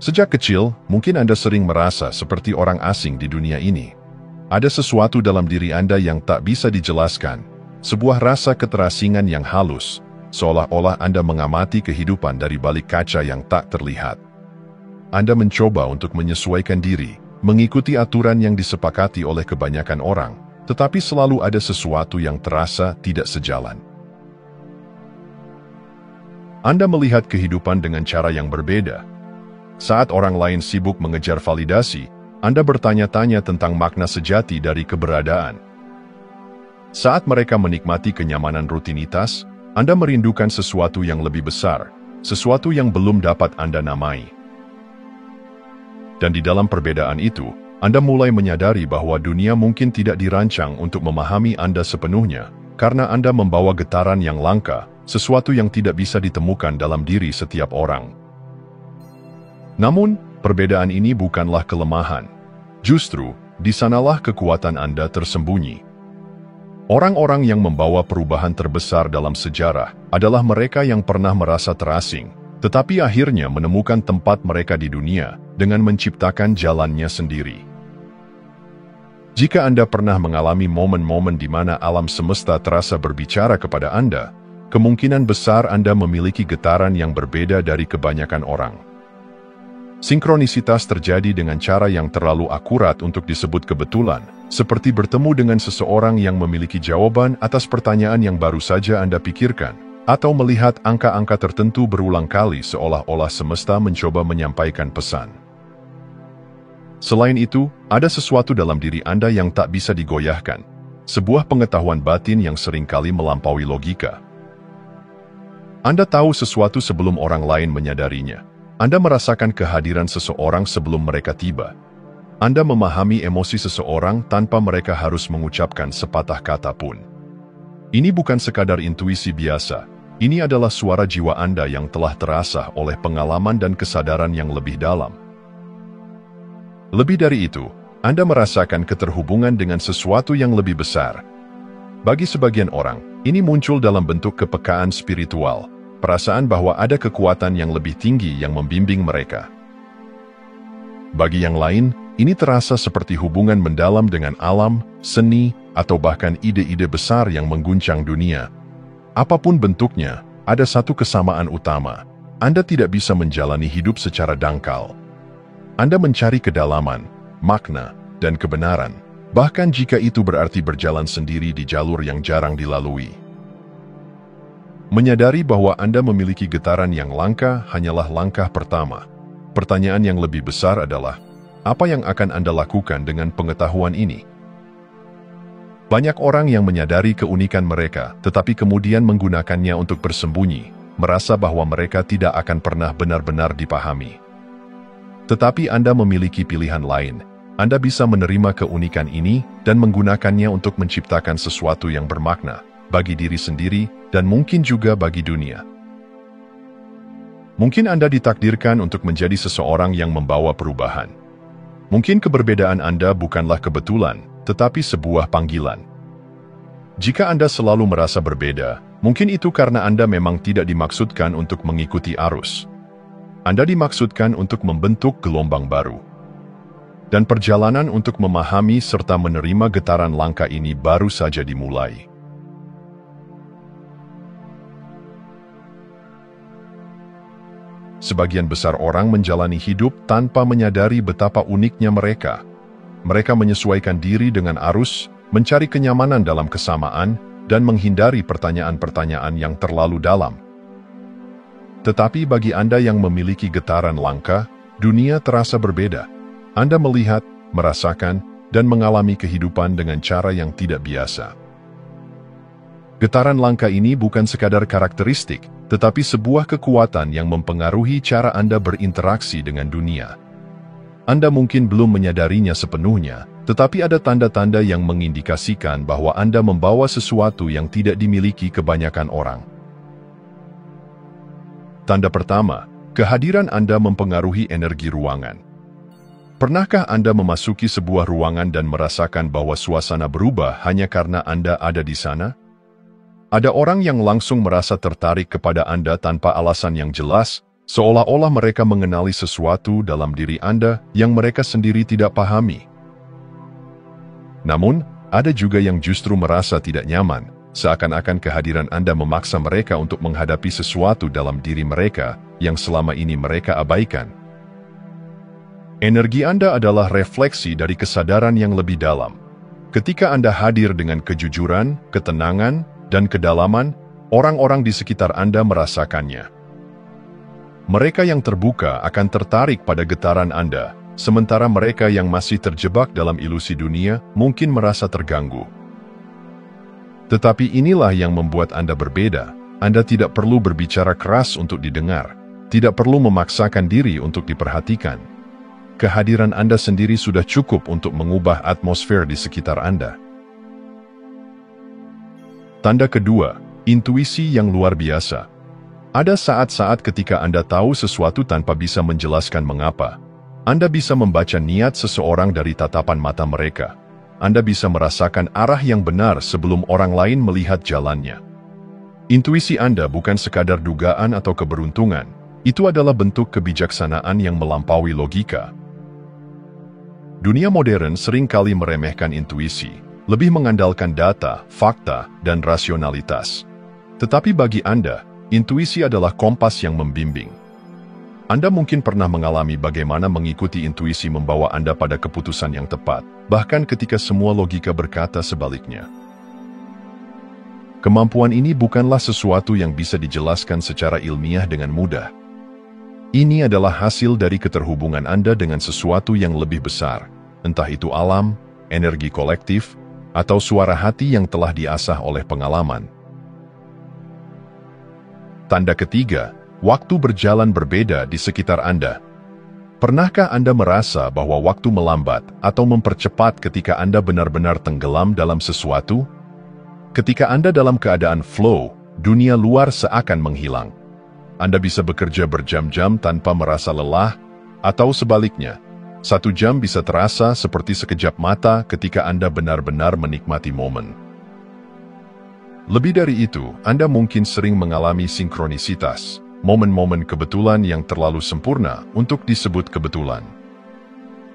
Sejak kecil, mungkin Anda sering merasa seperti orang asing di dunia ini. Ada sesuatu dalam diri Anda yang tak bisa dijelaskan, sebuah rasa keterasingan yang halus, seolah-olah Anda mengamati kehidupan dari balik kaca yang tak terlihat. Anda mencoba untuk menyesuaikan diri, mengikuti aturan yang disepakati oleh kebanyakan orang, tetapi selalu ada sesuatu yang terasa tidak sejalan. Anda melihat kehidupan dengan cara yang berbeda. Saat orang lain sibuk mengejar validasi, Anda bertanya-tanya tentang makna sejati dari keberadaan. Saat mereka menikmati kenyamanan rutinitas, Anda merindukan sesuatu yang lebih besar, sesuatu yang belum dapat Anda namai. Dan di dalam perbedaan itu, Anda mulai menyadari bahwa dunia mungkin tidak dirancang untuk memahami Anda sepenuhnya, karena Anda membawa getaran yang langka, sesuatu yang tidak bisa ditemukan dalam diri setiap orang. Namun, perbedaan ini bukanlah kelemahan. Justru, di sanalah kekuatan Anda tersembunyi. Orang-orang yang membawa perubahan terbesar dalam sejarah adalah mereka yang pernah merasa terasing, tetapi akhirnya menemukan tempat mereka di dunia dengan menciptakan jalannya sendiri. Jika Anda pernah mengalami momen-momen di mana alam semesta terasa berbicara kepada Anda, kemungkinan besar Anda memiliki getaran yang berbeda dari kebanyakan orang. Sinkronisitas terjadi dengan cara yang terlalu akurat untuk disebut kebetulan, seperti bertemu dengan seseorang yang memiliki jawaban atas pertanyaan yang baru saja Anda pikirkan, atau melihat angka-angka tertentu berulang kali seolah-olah semesta mencoba menyampaikan pesan. Selain itu, ada sesuatu dalam diri Anda yang tak bisa digoyahkan, sebuah pengetahuan batin yang seringkali melampaui logika. Anda tahu sesuatu sebelum orang lain menyadarinya. Anda merasakan kehadiran seseorang sebelum mereka tiba. Anda memahami emosi seseorang tanpa mereka harus mengucapkan sepatah kata pun. Ini bukan sekadar intuisi biasa. Ini adalah suara jiwa Anda yang telah terasah oleh pengalaman dan kesadaran yang lebih dalam. Lebih dari itu, Anda merasakan keterhubungan dengan sesuatu yang lebih besar. Bagi sebagian orang, ini muncul dalam bentuk kepekaan spiritual. Perasaan bahwa ada kekuatan yang lebih tinggi yang membimbing mereka. Bagi yang lain, ini terasa seperti hubungan mendalam dengan alam, seni, atau bahkan ide-ide besar yang mengguncang dunia. Apapun bentuknya, ada satu kesamaan utama. Anda tidak bisa menjalani hidup secara dangkal. Anda mencari kedalaman, makna, dan kebenaran, bahkan jika itu berarti berjalan sendiri di jalur yang jarang dilalui. Menyadari bahwa Anda memiliki getaran yang langka hanyalah langkah pertama. Pertanyaan yang lebih besar adalah, apa yang akan Anda lakukan dengan pengetahuan ini? Banyak orang yang menyadari keunikan mereka, tetapi kemudian menggunakannya untuk bersembunyi, merasa bahwa mereka tidak akan pernah benar-benar dipahami. Tetapi Anda memiliki pilihan lain. Anda bisa menerima keunikan ini dan menggunakannya untuk menciptakan sesuatu yang bermakna bagi diri sendiri, dan mungkin juga bagi dunia. Mungkin Anda ditakdirkan untuk menjadi seseorang yang membawa perubahan. Mungkin keberbedaan Anda bukanlah kebetulan, tetapi sebuah panggilan. Jika Anda selalu merasa berbeda, mungkin itu karena Anda memang tidak dimaksudkan untuk mengikuti arus. Anda dimaksudkan untuk membentuk gelombang baru. Dan perjalanan untuk memahami serta menerima getaran langka ini baru saja dimulai. Sebagian besar orang menjalani hidup tanpa menyadari betapa uniknya mereka. Mereka menyesuaikan diri dengan arus, mencari kenyamanan dalam kesamaan, dan menghindari pertanyaan-pertanyaan yang terlalu dalam. Tetapi bagi Anda yang memiliki getaran langka, dunia terasa berbeda. Anda melihat, merasakan, dan mengalami kehidupan dengan cara yang tidak biasa. Getaran langka ini bukan sekadar karakteristik, tetapi sebuah kekuatan yang mempengaruhi cara Anda berinteraksi dengan dunia. Anda mungkin belum menyadarinya sepenuhnya, tetapi ada tanda-tanda yang mengindikasikan bahwa Anda membawa sesuatu yang tidak dimiliki kebanyakan orang. Tanda pertama, kehadiran Anda mempengaruhi energi ruangan. Pernahkah Anda memasuki sebuah ruangan dan merasakan bahwa suasana berubah hanya karena Anda ada di sana? Ada orang yang langsung merasa tertarik kepada Anda tanpa alasan yang jelas, Seolah-olah mereka mengenali sesuatu dalam diri Anda yang mereka sendiri tidak pahami. Namun, ada juga yang justru merasa tidak nyaman, seakan-akan kehadiran Anda memaksa mereka untuk menghadapi sesuatu dalam diri mereka yang selama ini mereka abaikan. Energi Anda adalah refleksi dari kesadaran yang lebih dalam. Ketika Anda hadir dengan kejujuran, ketenangan, dan kedalaman, orang-orang di sekitar Anda merasakannya. Mereka yang terbuka akan tertarik pada getaran Anda, sementara mereka yang masih terjebak dalam ilusi dunia mungkin merasa terganggu. Tetapi inilah yang membuat Anda berbeda. Anda tidak perlu berbicara keras untuk didengar, tidak perlu memaksakan diri untuk diperhatikan. Kehadiran Anda sendiri sudah cukup untuk mengubah atmosfer di sekitar Anda. Tanda kedua, intuisi yang luar biasa. Ada saat-saat ketika Anda tahu sesuatu tanpa bisa menjelaskan mengapa. Anda bisa membaca niat seseorang dari tatapan mata mereka. Anda bisa merasakan arah yang benar sebelum orang lain melihat jalannya. Intuisi Anda bukan sekadar dugaan atau keberuntungan. Itu adalah bentuk kebijaksanaan yang melampaui logika. Dunia modern seringkali meremehkan intuisi, lebih mengandalkan data, fakta, dan rasionalitas. Tetapi bagi Anda, intuisi adalah kompas yang membimbing. Anda mungkin pernah mengalami bagaimana mengikuti intuisi membawa Anda pada keputusan yang tepat, bahkan ketika semua logika berkata sebaliknya. Kemampuan ini bukanlah sesuatu yang bisa dijelaskan secara ilmiah dengan mudah. Ini adalah hasil dari keterhubungan Anda dengan sesuatu yang lebih besar, entah itu alam, energi kolektif, atau suara hati yang telah diasah oleh pengalaman. Tanda ketiga, waktu berjalan berbeda di sekitar Anda. Pernahkah Anda merasa bahwa waktu melambat atau mempercepat ketika Anda benar-benar tenggelam dalam sesuatu? Ketika Anda dalam keadaan flow, dunia luar seakan menghilang. Anda bisa bekerja berjam-jam tanpa merasa lelah, atau sebaliknya, 1 jam bisa terasa seperti sekejap mata ketika Anda benar-benar menikmati momen. Lebih dari itu, Anda mungkin sering mengalami sinkronisitas, momen-momen kebetulan yang terlalu sempurna untuk disebut kebetulan.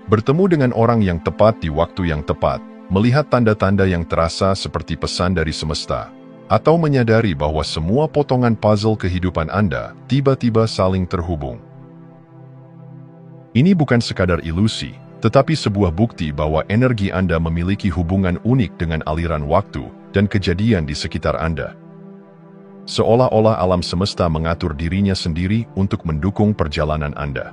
Bertemu dengan orang yang tepat di waktu yang tepat, melihat tanda-tanda yang terasa seperti pesan dari semesta, atau menyadari bahwa semua potongan puzzle kehidupan Anda tiba-tiba saling terhubung. Ini bukan sekadar ilusi, tetapi sebuah bukti bahwa energi Anda memiliki hubungan unik dengan aliran waktu dan kejadian di sekitar Anda. Seolah-olah alam semesta mengatur dirinya sendiri untuk mendukung perjalanan Anda.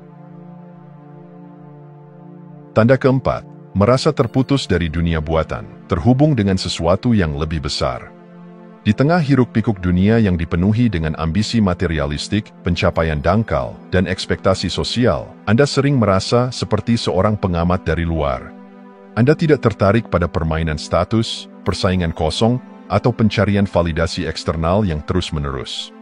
Tanda keempat, merasa terputus dari dunia buatan, terhubung dengan sesuatu yang lebih besar. Di tengah hiruk-pikuk dunia yang dipenuhi dengan ambisi materialistik, pencapaian dangkal, dan ekspektasi sosial, Anda sering merasa seperti seorang pengamat dari luar. Anda tidak tertarik pada permainan status, persaingan kosong, atau pencarian validasi eksternal yang terus-menerus.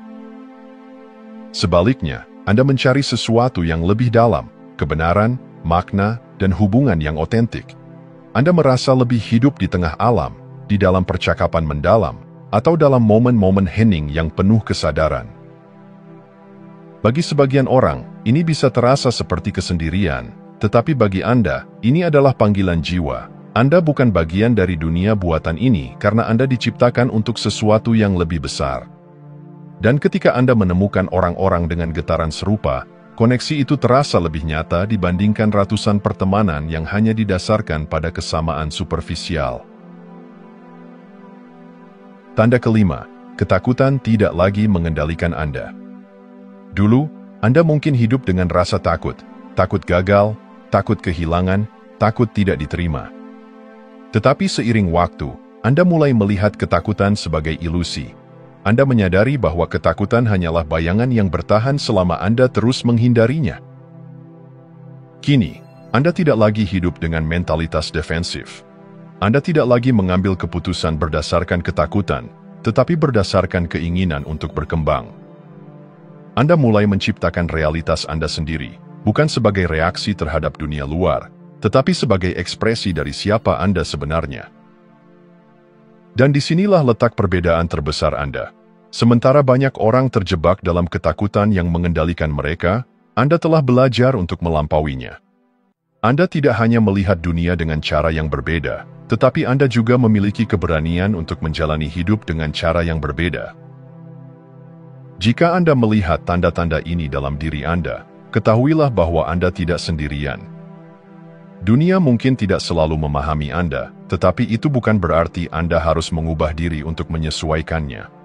Sebaliknya, Anda mencari sesuatu yang lebih dalam, kebenaran, makna, dan hubungan yang otentik. Anda merasa lebih hidup di tengah alam, di dalam percakapan mendalam, atau dalam momen-momen hening yang penuh kesadaran. Bagi sebagian orang, ini bisa terasa seperti kesendirian, tetapi bagi Anda, ini adalah panggilan jiwa. Anda bukan bagian dari dunia buatan ini karena Anda diciptakan untuk sesuatu yang lebih besar. Dan ketika Anda menemukan orang-orang dengan getaran serupa, koneksi itu terasa lebih nyata dibandingkan ratusan pertemanan yang hanya didasarkan pada kesamaan superficial. Tanda kelima, ketakutan tidak lagi mengendalikan Anda. Dulu, Anda mungkin hidup dengan rasa takut gagal, takut kehilangan, takut tidak diterima. Tetapi seiring waktu, Anda mulai melihat ketakutan sebagai ilusi. Anda menyadari bahwa ketakutan hanyalah bayangan yang bertahan selama Anda terus menghindarinya. Kini, Anda tidak lagi hidup dengan mentalitas defensif. Anda tidak lagi mengambil keputusan berdasarkan ketakutan, tetapi berdasarkan keinginan untuk berkembang. Anda mulai menciptakan realitas Anda sendiri, bukan sebagai reaksi terhadap dunia luar, tetapi sebagai ekspresi dari siapa Anda sebenarnya. Dan disinilah letak perbedaan terbesar Anda. Sementara banyak orang terjebak dalam ketakutan yang mengendalikan mereka, Anda telah belajar untuk melampauinya. Anda tidak hanya melihat dunia dengan cara yang berbeda, tetapi Anda juga memiliki keberanian untuk menjalani hidup dengan cara yang berbeda. Jika Anda melihat tanda-tanda ini dalam diri Anda, ketahuilah bahwa Anda tidak sendirian. Dunia mungkin tidak selalu memahami Anda, tetapi itu bukan berarti Anda harus mengubah diri untuk menyesuaikannya.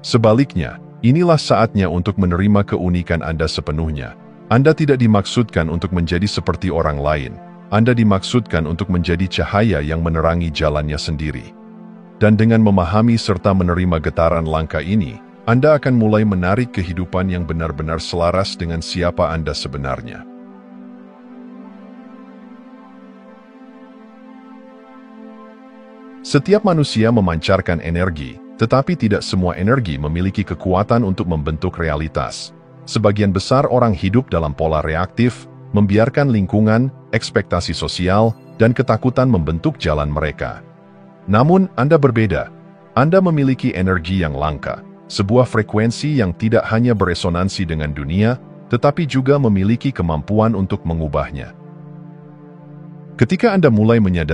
Sebaliknya, inilah saatnya untuk menerima keunikan Anda sepenuhnya. Anda tidak dimaksudkan untuk menjadi seperti orang lain. Anda dimaksudkan untuk menjadi cahaya yang menerangi jalannya sendiri. Dan dengan memahami serta menerima getaran langkah ini, Anda akan mulai menarik kehidupan yang benar-benar selaras dengan siapa Anda sebenarnya. Setiap manusia memancarkan energi, tetapi tidak semua energi memiliki kekuatan untuk membentuk realitas. Sebagian besar orang hidup dalam pola reaktif, membiarkan lingkungan, ekspektasi sosial, dan ketakutan membentuk jalan mereka. Namun, Anda berbeda. Anda memiliki energi yang langka, sebuah frekuensi yang tidak hanya beresonansi dengan dunia, tetapi juga memiliki kemampuan untuk mengubahnya. Ketika Anda mulai menyadari